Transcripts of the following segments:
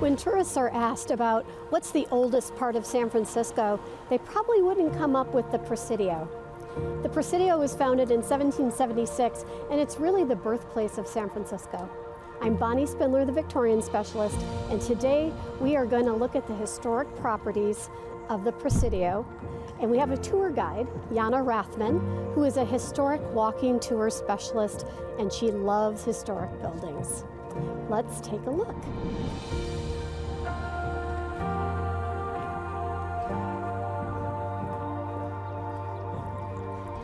When tourists are asked about what's the oldest part of San Francisco, they probably wouldn't come up with the Presidio. The Presidio was founded in 1776, and it's really the birthplace of San Francisco. I'm Bonnie Spindler, the Victorian Specialist, and today we are going to look at the historic properties of the Presidio. And we have a tour guide, Yana Rathman, who is a historic walking tour specialist, and she loves historic buildings. Let's take a look.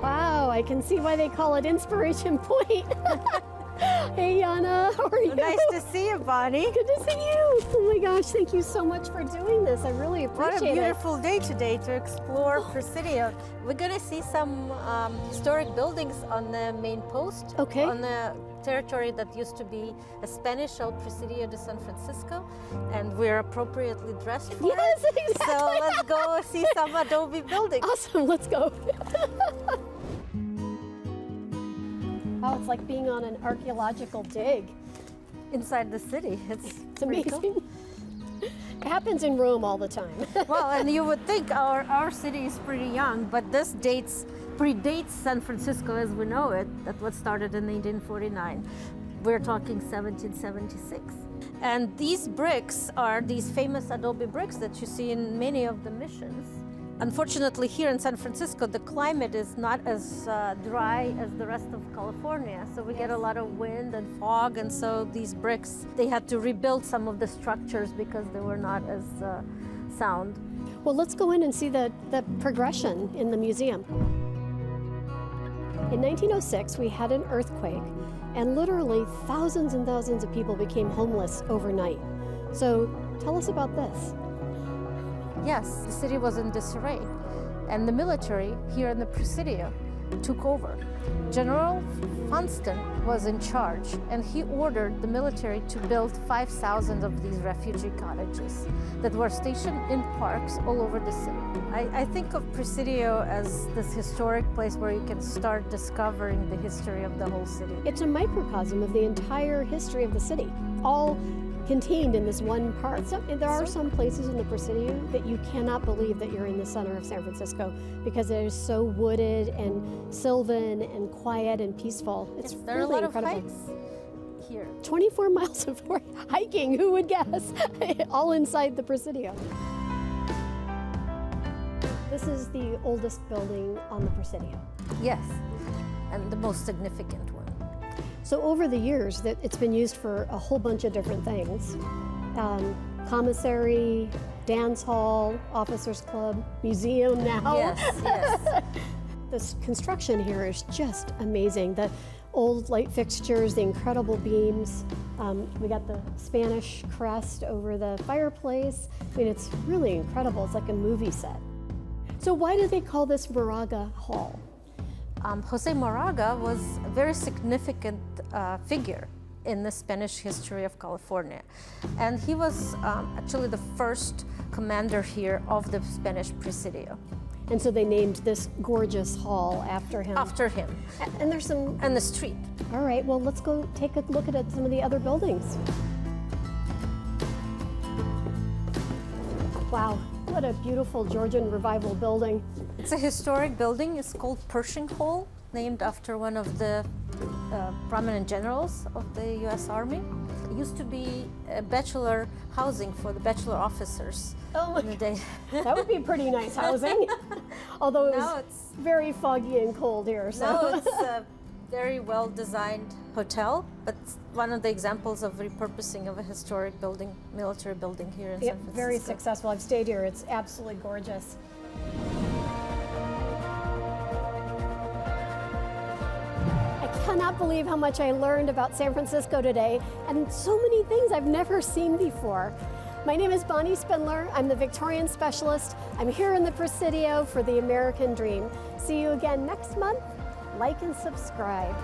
Wow, I can see why they call it Inspiration Point. Hey Yana, how are you? Nice to see you, Bonnie. Good to see you. Oh my gosh, thank you so much for doing this. I really appreciate it. What a beautiful day today to explore Presidio. We're going to see some historic buildings on the main post. Okay. On the territory that used to be a Spanish old Presidio de San Francisco, and we're appropriately dressed for yes, it. Exactly. So let's go see some adobe buildings. Awesome, let's go. Oh, it's like being on an archaeological dig. Inside the city. It's amazing. Cool. It happens in Rome all the time. Well, and you would think our city is pretty young, but this predates San Francisco as we know it. That was started in 1849. We're talking 1776. And these bricks are these famous adobe bricks that you see in many of the missions. Unfortunately, here in San Francisco, the climate is not as dry as the rest of California. So we get a lot of wind and fog, and so these bricks, they had to rebuild some of the structures because they were not as sound. Well, let's go in and see the progression in the museum. In 1906, we had an earthquake, and literally thousands and thousands of people became homeless overnight. So tell us about this. Yes, the city was in disarray, and the military here in the Presidio took over. General Funston was in charge, and he ordered the military to build 5,000 of these refugee cottages that were stationed in parks all over the city. I think of Presidio as this historic place where you can start discovering the history of the whole city. It's a microcosm of the entire history of the city, all contained in this one part. So, there are some places in the Presidio that you cannot believe that you're in the center of San Francisco because it is so wooded and sylvan and quiet and peaceful. It's there really are a lot incredible. of hikes here. 24 miles of hiking, who would guess? All inside the Presidio. This is the oldest building on the Presidio. Yes, and the most significant one. So over the years, it's been used for a whole bunch of different things. Commissary, dance hall, officers club, museum now. Yes, yes. This construction here is just amazing. The old light fixtures, the incredible beams. We got the Spanish crest over the fireplace. I mean, it's really incredible. It's like a movie set. So why do they call this Baraga Hall? Jose Moraga was a very significant figure in the Spanish history of California. And he was actually the first commander here of the Spanish Presidio. And so they named this gorgeous hall after him. After him. And there's some... And the street. All right, well, let's go take a look at some of the other buildings. Wow, what a beautiful Georgian Revival building. It's a historic building. It's called Pershing Hall, named after one of the prominent generals of the U.S. Army. It used to be a bachelor housing for the bachelor officers in the day. That would be pretty nice housing. Although it's very foggy and cold here. So. No, it's a very well-designed hotel, but one of the examples of repurposing of a historic building, military building here in San Francisco. Very successful. I've stayed here. It's absolutely gorgeous. I cannot believe how much I learned about San Francisco today, and so many things I've never seen before. My name is Bonnie Spindler. I'm the Victorian Specialist. I'm here in the Presidio for the American Dream. See you again next month. Like and subscribe.